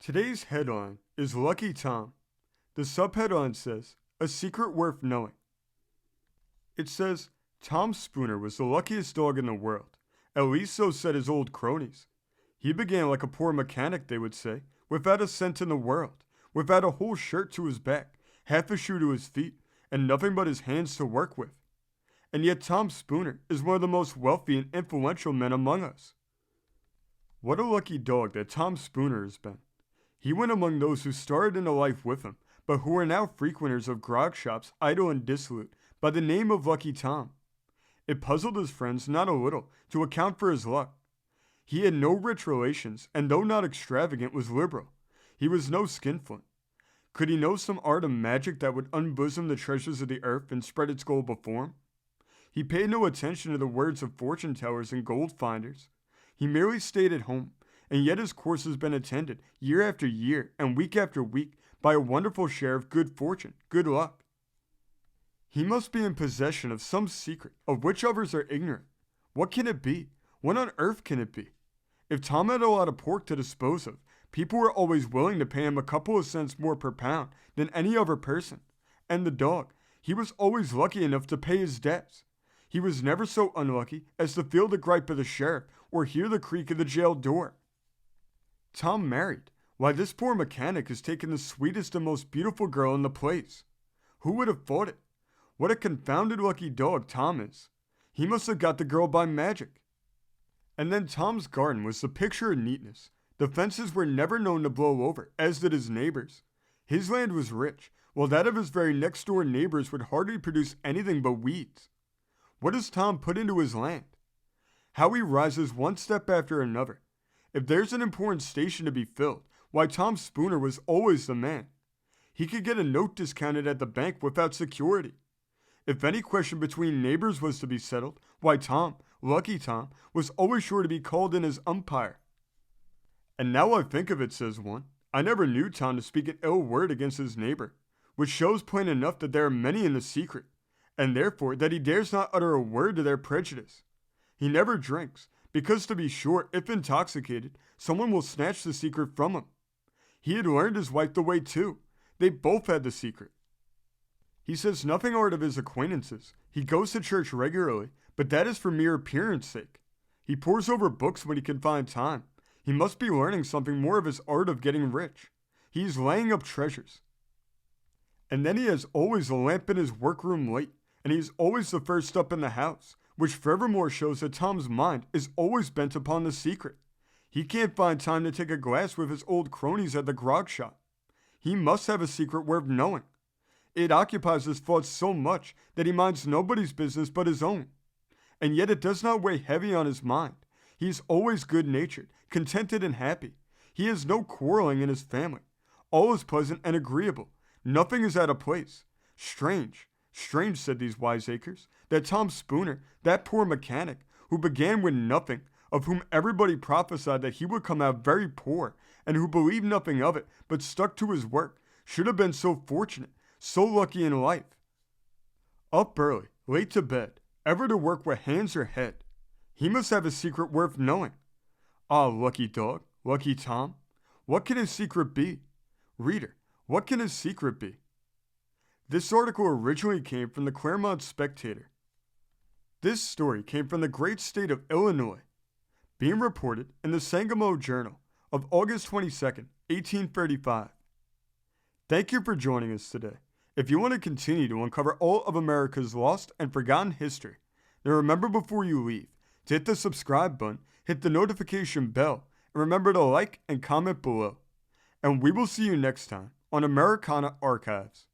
Today's headline is Lucky Tom. The subheadline says, A Secret Worth Knowing. It says, Tom Spooner was the luckiest dog in the world. At least so said his old cronies. He began like a poor mechanic, they would say, without a cent in the world, without a whole shirt to his back, half a shoe to his feet, and nothing but his hands to work with. And yet Tom Spooner is one of the most wealthy and influential men among us. What a lucky dog that Tom Spooner has been. He went among those who started into life with him, but who are now frequenters of grog shops, idle and dissolute, by the name of Lucky Tom. It puzzled his friends not a little to account for his luck. He had no rich relations, and though not extravagant, was liberal. He was no skinflint. Could he know some art of magic that would unbosom the treasures of the earth and spread its gold before him? He paid no attention to the words of fortune tellers and gold finders. He merely stayed at home, and yet his course has been attended year after year and week after week by a wonderful share of good fortune, good luck. He must be in possession of some secret of which others are ignorant. What can it be? What on earth can it be? If Tom had a lot of pork to dispose of, people were always willing to pay him a couple of cents more per pound than any other person. And the dog, he was always lucky enough to pay his debts. He was never so unlucky as to feel the gripe of the sheriff or hear the creak of the jail door. Tom married. Why, this poor mechanic has taken the sweetest and most beautiful girl in the place. Who would have thought it? What a confounded lucky dog Tom is. He must have got the girl by magic. And then Tom's garden was the picture of neatness. The fences were never known to blow over, as did his neighbors. His land was rich, while that of his very next door neighbors would hardly produce anything but weeds. What does Tom put into his land? How he rises one step after another. If there's an important station to be filled, why Tom Spooner was always the man. He could get a note discounted at the bank without security. If any question between neighbors was to be settled, why Tom, Lucky Tom, was always sure to be called in as umpire. And now I think of it, says one, I never knew Tom to speak an ill word against his neighbor, which shows plain enough that there are many in the secret, and therefore that he dares not utter a word to their prejudice. He never drinks, because to be sure, if intoxicated, someone will snatch the secret from him. He had learned his wife the way too. They both had the secret. He says nothing art of his acquaintances. He goes to church regularly, but that is for mere appearance sake. He pores over books when he can find time. He must be learning something more of his art of getting rich. He is laying up treasures. And then he has always a lamp in his workroom light, and he is always the first up in the house, which furthermore shows that Tom's mind is always bent upon the secret. He can't find time to take a glass with his old cronies at the grog shop. He must have a secret worth knowing. It occupies his thoughts so much that he minds nobody's business but his own. And yet it does not weigh heavy on his mind. He is always good-natured, contented and happy. He has no quarreling in his family. All is pleasant and agreeable. Nothing is out of place. Strange, said these wiseacres, that Tom Spooner, that poor mechanic, who began with nothing, of whom everybody prophesied that he would come out very poor, and who believed nothing of it, but stuck to his work, should have been so fortunate, so lucky in life. Up early, late to bed, ever to work with hands or head. He must have a secret worth knowing. Ah, lucky dog, lucky Tom. What can his secret be? Reader, what can his secret be? This article originally came from the Claremont Spectator. This story came from the great state of Illinois, being reported in the Sangamo Journal of August 22nd, 1835. Thank you for joining us today. If you want to continue to uncover all of America's lost and forgotten history, then remember before you leave to hit the subscribe button, hit the notification bell, and remember to like and comment below. And we will see you next time on Americana Archives.